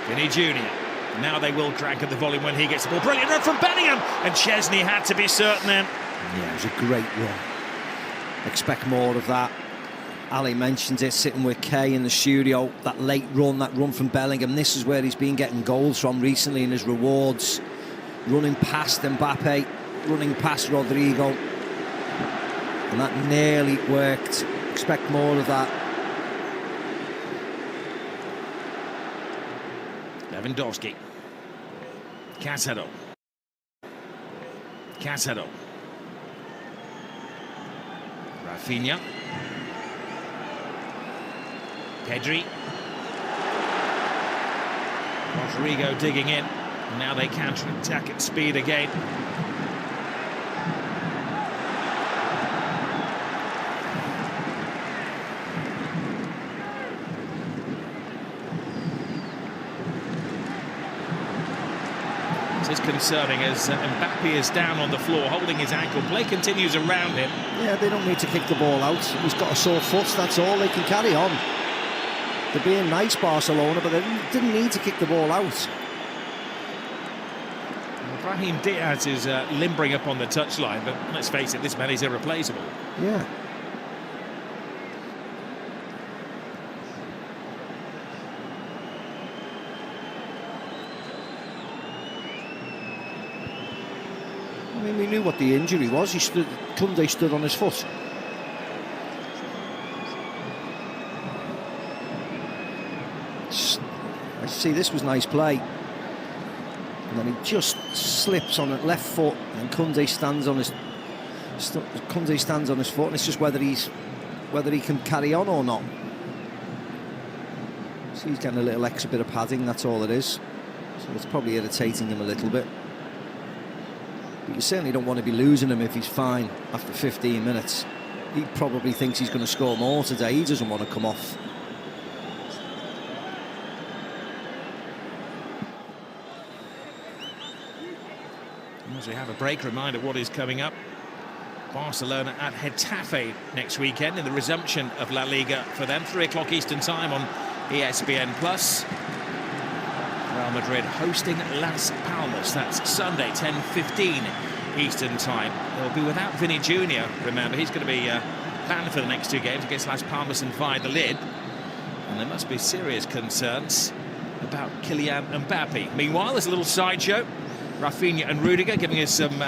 Vinny Jr. Now they will crank at the volume when he gets the ball. Brilliant run from Bellingham, and Chesney had to be certain then. Yeah, it was a great run. Expect more of that. Ali mentioned it, sitting with Kay in the studio. That late run, that run from Bellingham. This is where he's been getting goals from recently in his rewards. Running past Mbappe, running past Rodrigo. And that nearly worked. Expect more of that. Lewandowski. Casado. Rafinha. Pedri. Rodrigo digging in. Now they counter-attack at speed again. This is concerning as Mbappe is down on the floor holding his ankle. Play continues around him. Yeah, they don't need to kick the ball out. He's got a sore foot, that's all. They can carry on. They're being nice, Barcelona, but they didn't need to kick the ball out. Brahim Diaz is limbering up on the touchline, but let's face it, this man is irreplaceable. Yeah. I mean, we knew what the injury was. Koundé stood on his foot. I see, this was nice play. And then he just slips on the left foot, and Koundé stands on his foot, and it's just whether he can carry on or not. So he's getting a little extra bit of padding, that's all it is. So it's probably irritating him a little bit. But you certainly don't want to be losing him if he's fine after 15 minutes. He probably thinks he's going to score more today. He doesn't want to come off. As we have a break, reminder what is coming up. Barcelona at Getafe next weekend in the resumption of La Liga for them. 3 o'clock Eastern time on ESPN+. Real Madrid hosting Las Palmas. That's Sunday, 10:15 Eastern time. They'll be without Vinny Jr. Remember, he's going to be planned for the next 2 games against Las Palmas and Valladolid. And there must be serious concerns about Kylian Mbappe. Meanwhile, there's a little sideshow. Rafinha and Rudiger giving us some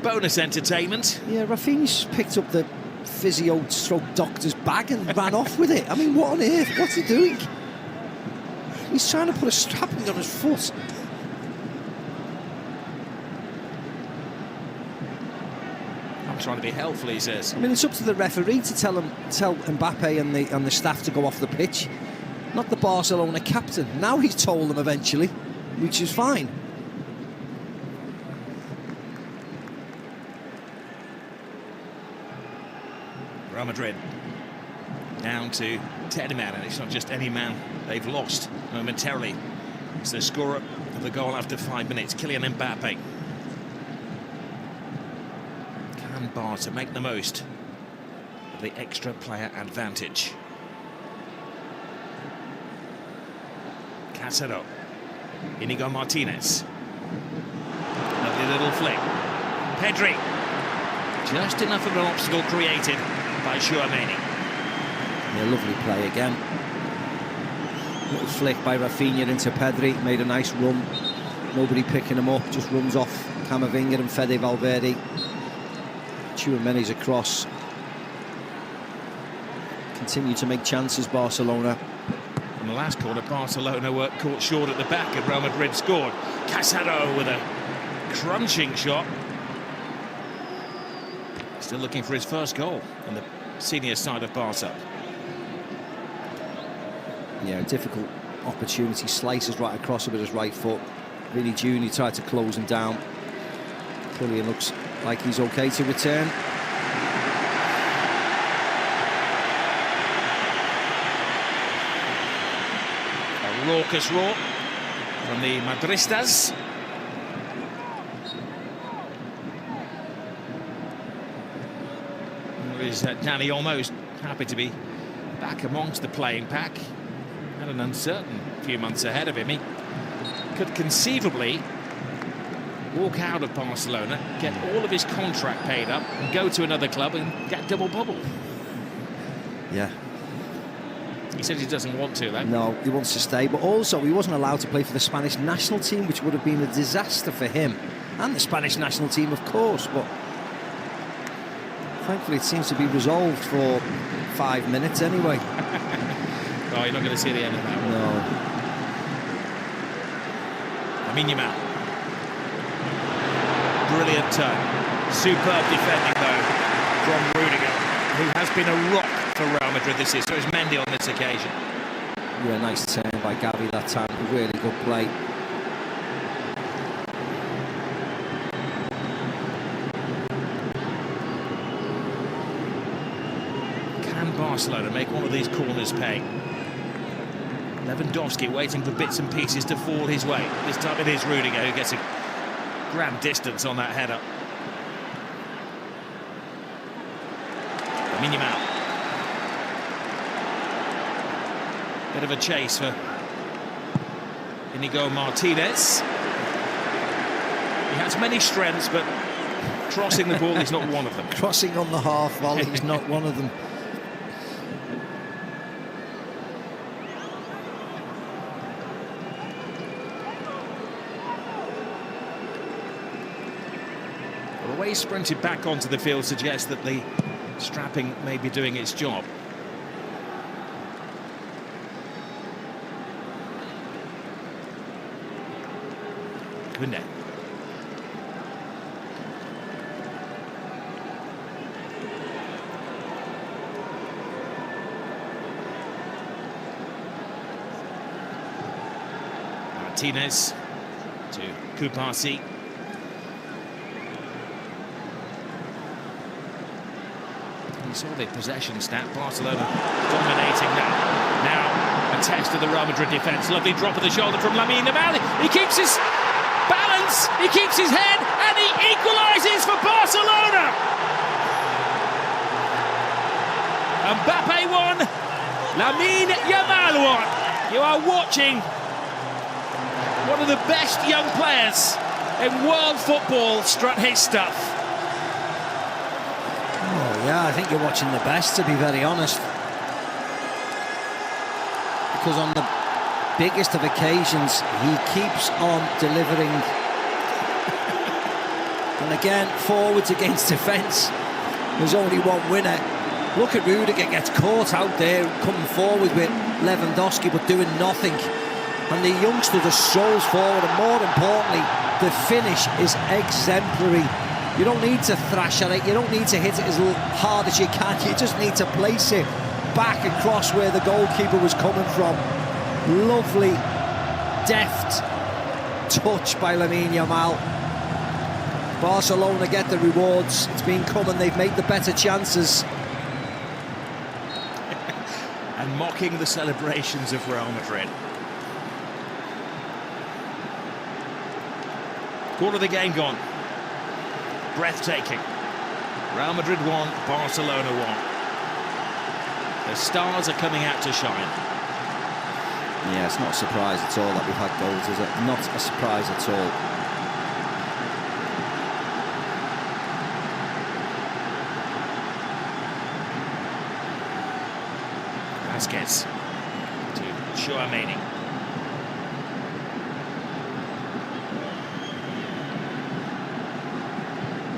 bonus entertainment. Yeah, Rafinha's picked up the physio-stroke-doctor's bag and ran off with it. I mean, what on earth? What's he doing? He's trying to put a strapping on his foot. I'm trying to be helpful, he says. I mean, it's up to the referee to tell Mbappe and the staff to go off the pitch, not the Barcelona captain. Now he's told them eventually, which is fine. Real Madrid down to 10 men, and it's not just any man they've lost momentarily. It's the scorer of the goal after 5 minutes, Kylian Mbappe. Can Barca make the most of the extra player advantage? Casado, Inigo Martinez. Lovely little flick. Pedri. Just enough of an obstacle created by Chouameni. Yeah, lovely play again. Little flick by Rafinha into Pedri, made a nice run. Nobody picking him up, just runs off Camavinga and Fede Valverde. Chouameni's across. Continue to make chances, Barcelona. In the last quarter, Barcelona were caught short at the back and Real Madrid scored. Casado with a crunching shot. Still looking for his first goal on the senior side of Barca. Yeah, difficult opportunity. Slices right across him with his right foot. Vinny Jr. tried to close him down. Kylian looks like he's okay to return. A raucous roar from the Madristas. Danny almost happy to be back amongst the playing pack had an uncertain few months ahead of him. He could conceivably walk out of Barcelona, get all of his contract paid up, and go to another club and get double bubble. Yeah. He says he doesn't want to, though. No, he wants to stay, but also he wasn't allowed to play for the Spanish national team, which would have been a disaster for him and the Spanish national team, of course. But thankfully, it seems to be resolved for 5 minutes anyway. Oh, you're not going to see the end of that one. No. Yamal. Brilliant turn. Superb defending, though, from Rudiger, who has been a rock for Real Madrid this year. So it's Mendy on this occasion. Yeah, nice turn by Gavi that time. A really good play. Can Barcelona make one of these corners pay? Lewandowski waiting for bits and pieces to fall his way. This time it is Rudiger who gets a grand distance on that header. Yamal. Bit of a chase for Inigo Martinez. He has many strengths, but crossing the ball is not one of them. Crossing on the half volley is not one of them. Well, the way he sprinted back onto the field suggests that the strapping may be doing its job. Kunde. Martinez to Kupasi. You saw the possession stat, Barcelona dominating that. Now a test of the Real Madrid defence. Lovely drop of the shoulder from Lamine Yamal. He keeps his balance, he keeps his head, and he equalises for Barcelona. Mbappe won, Lamine Yamal won. You are watching one of the best young players in world football strut his stuff. Oh, yeah, I think you're watching the best, to be very honest. Because on the biggest of occasions, he keeps on delivering. And again, forwards against defence. There's only one winner. Look at Rudiger, gets caught out there, coming forward with Lewandowski, but doing nothing. And the youngster just strolls forward, and more importantly, the finish is exemplary. You don't need to thrash at it, you don't need to hit it as hard as you can, you just need to place it back across where the goalkeeper was coming from. Lovely, deft touch by Lamine Yamal. Barcelona get the rewards, it's been coming, they've made the better chances. And mocking the celebrations of Real Madrid. Quarter of the game gone. Breathtaking. Real Madrid won, Barcelona won. The stars are coming out to shine. Yeah, it's not a surprise at all that we've had goals, is it? Not a surprise at all. Vasquez to Chouameni.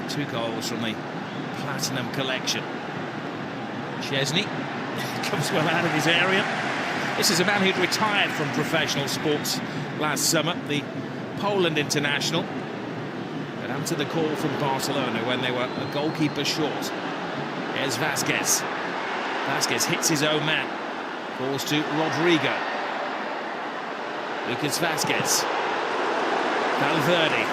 Two goals from the Platinum Collection. Chesney comes well out of his area. This is a man who'd retired from professional sports last summer, the Poland international, but answered the call from Barcelona when they were a goalkeeper short. Here's Vasquez. Vasquez hits his own man. Falls to Rodrigo. Lucas Vasquez. Valverde,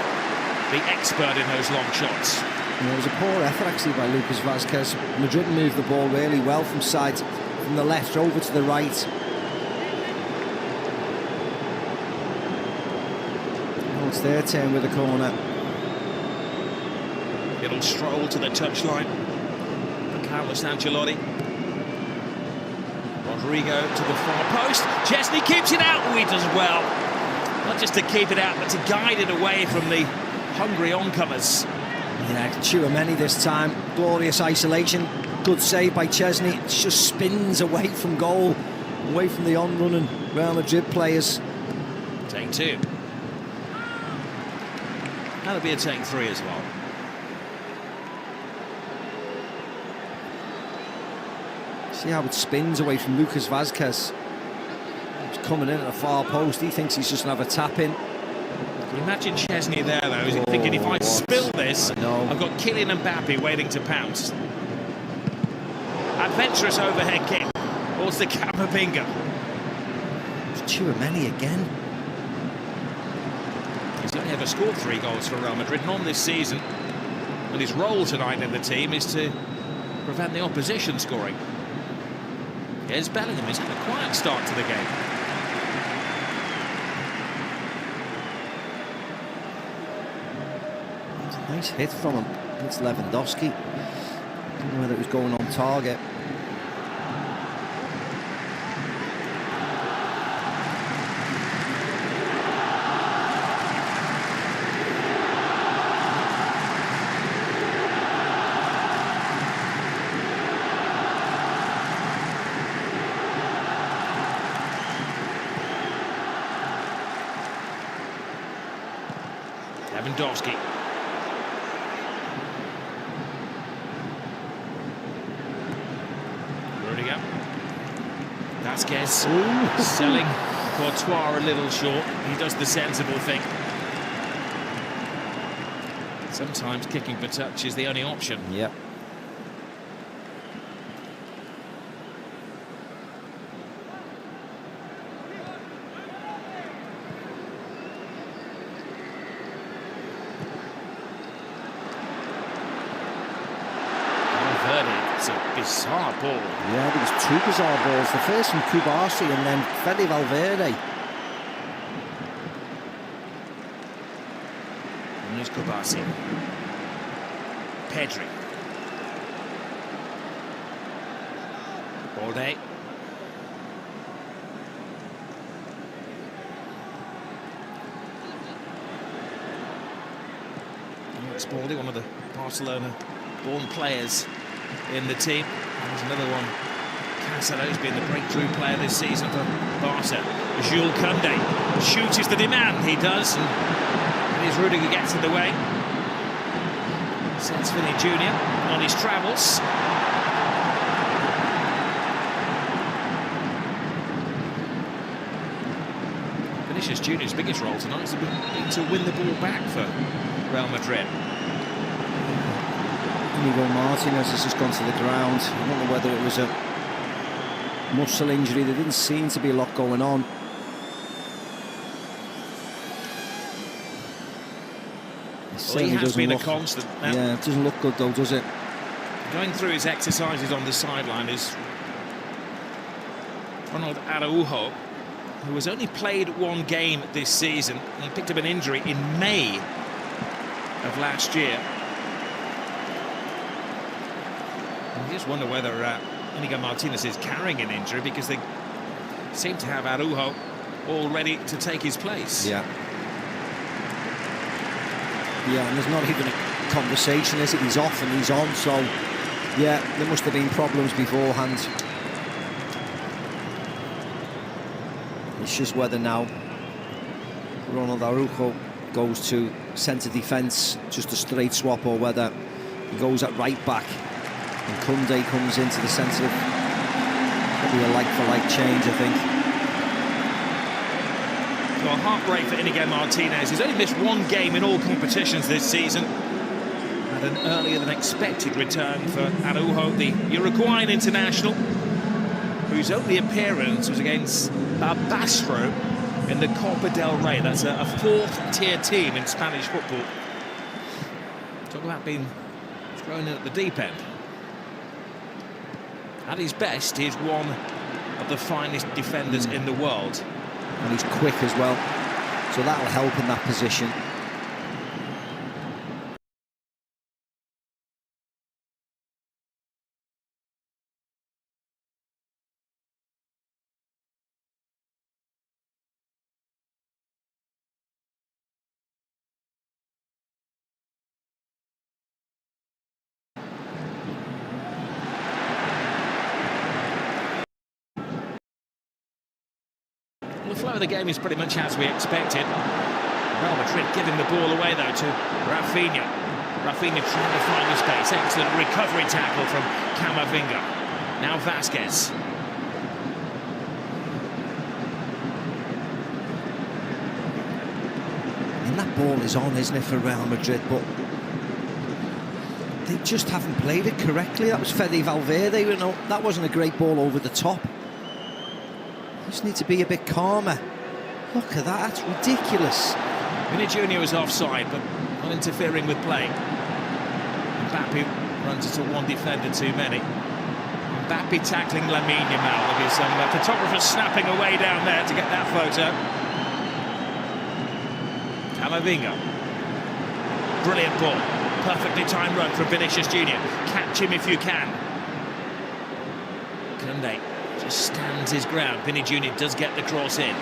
the expert in those long shots. And it was a poor effort actually by Lucas Vasquez. Madrid moved the ball really well from the left over to the right. Now it's their turn with the corner. It'll stroll to the touchline for Carlos Ancelotti. Rodrigo to the far post. Chesney keeps it out. Oh, he does well. Not just to keep it out, but to guide it away from the hungry oncomers. Yeah, Tchouaméni this time. Glorious isolation. Good save by Chesney. It just spins away from goal, away from the on-running Real Madrid players. Take two. That'll be a take three as well. See how it spins away from Lucas Vazquez. He's coming in at the far post. He thinks he's just going to have a tap in. Can you imagine Chesney there, though? Is he thinking, if I spill this, I've got Kylian Mbappe waiting to pounce? Adventurous overhead kick towards the Camavinga. It's Tchouaméni again. He's only ever scored 3 goals for Real Madrid, none this season. And his role tonight in the team is to prevent the opposition scoring. Here's Bellingham. He's had a quiet start to the game. It's a nice hit from him. It's Lewandowski. I don't know whether it was going on target. Lewandowski. Rudiger. Vazquez selling Courtois a little short. He does the sensible thing. Sometimes kicking for touch is the only option. Yep. It's a bizarre ball. Yeah, there was 2 bizarre balls. The first from Kubasi and then Fede Valverde. And there's Kubasi. Pedri. Balde. It's Balde, one of the Barcelona-born players in the team. There's another one. Cancelo's been the breakthrough player this season for Barca. Jules Koundé shoots the demand. He does. And his Rudiger gets in the way. Sends Vini Jr. on his travels. Vinicius Jr.'s biggest role tonight has been to win the ball back for Real Madrid. Inigo Martinez has just gone to the ground. I don't know whether it was a muscle injury. There didn't seem to be a lot going on. Well, he has been a constant now. Yeah, it doesn't look good though, does it? Going through his exercises on the sideline is Ronald Araujo, who has only played 1 game this season. He picked up an injury in May of last year. I just wonder whether Inigo Martinez is carrying an injury, because they seem to have Araujo all ready to take his place. Yeah. Yeah, and there's not even a conversation, is it? He's off and he's on, so yeah, there must have been problems beforehand. It's just whether now Ronald Araujo goes to centre defence, just a straight swap, or whether he goes at right back and Koundé comes into the centre. Probably a like-for-like change, I think. Well, heartbreak for Inigo Martinez. He's only missed 1 game in all competitions this season. And an earlier than expected return for Araujo, the Uruguayan international, whose only appearance was against Barbastro in the Copa del Rey. That's a 4th-tier team in Spanish football. Talk about being thrown in at the deep end. At his best, he's one of the finest defenders in the world. And he's quick as well, so that'll help in that position. the flow of the game is pretty much as we expected. Real Madrid giving the ball away, though, to Rafinha. Rafinha trying to find the space. Excellent recovery tackle from Camavinga. Now Vasquez. And that ball is on, isn't it, for Real Madrid? But they just haven't played it correctly. That was Fede Valverde. You know, that wasn't a great ball over the top. Just need to be a bit calmer. Look at that, that's ridiculous. Vini Jr. was offside, but not interfering with play. Mbappe runs into one defender too many. Mbappe tackling Lamine Yamal. There'll be some photographers snapping away down there to get that photo. Camavinga. Brilliant ball. Perfectly timed run from Vinicius Jr. Catch him if you can. Koundé just stands his ground. Vini Jr. does get the cross in.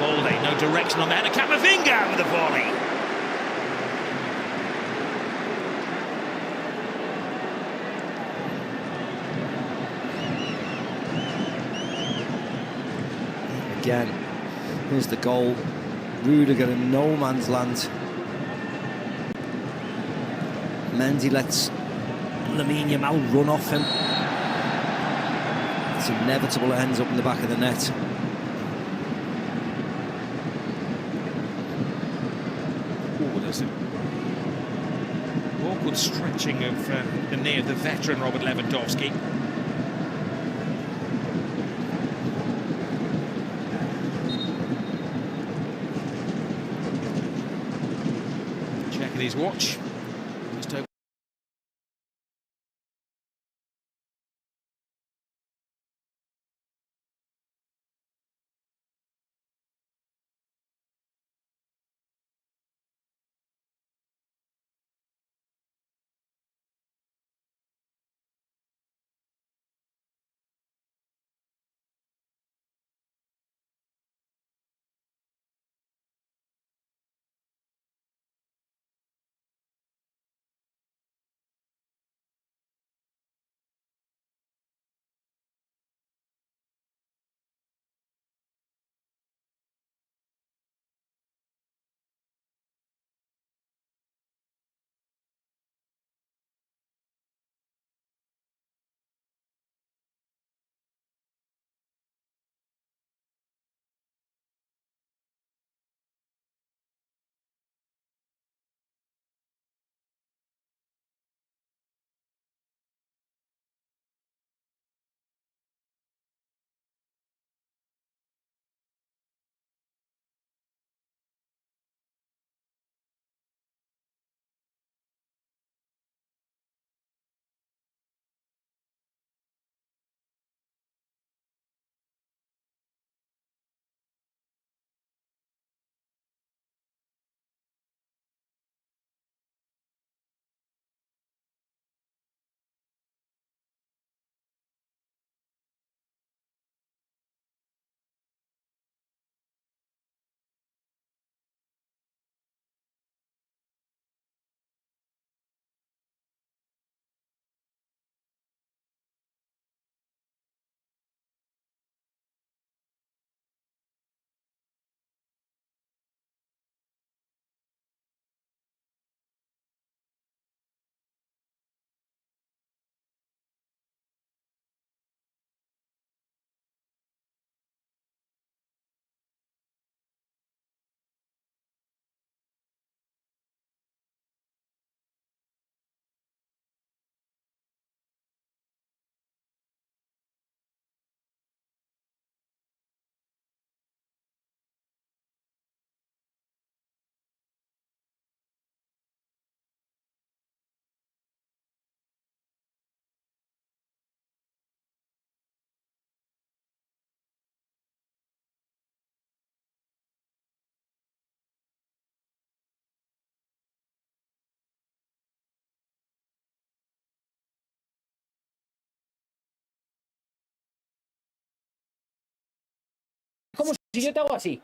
Balde, no direction on that. And Camavinga with a volley. Again, here's the goal. Rudiger in no man's land. Mendy lets Lamine Yamal run off him. It's inevitable it ends up in the back of the net. Oh, there's an awkward stretching of the knee of the veteran Robert Lewandowski. Checking his watch. Just over. Como si yo te hago así.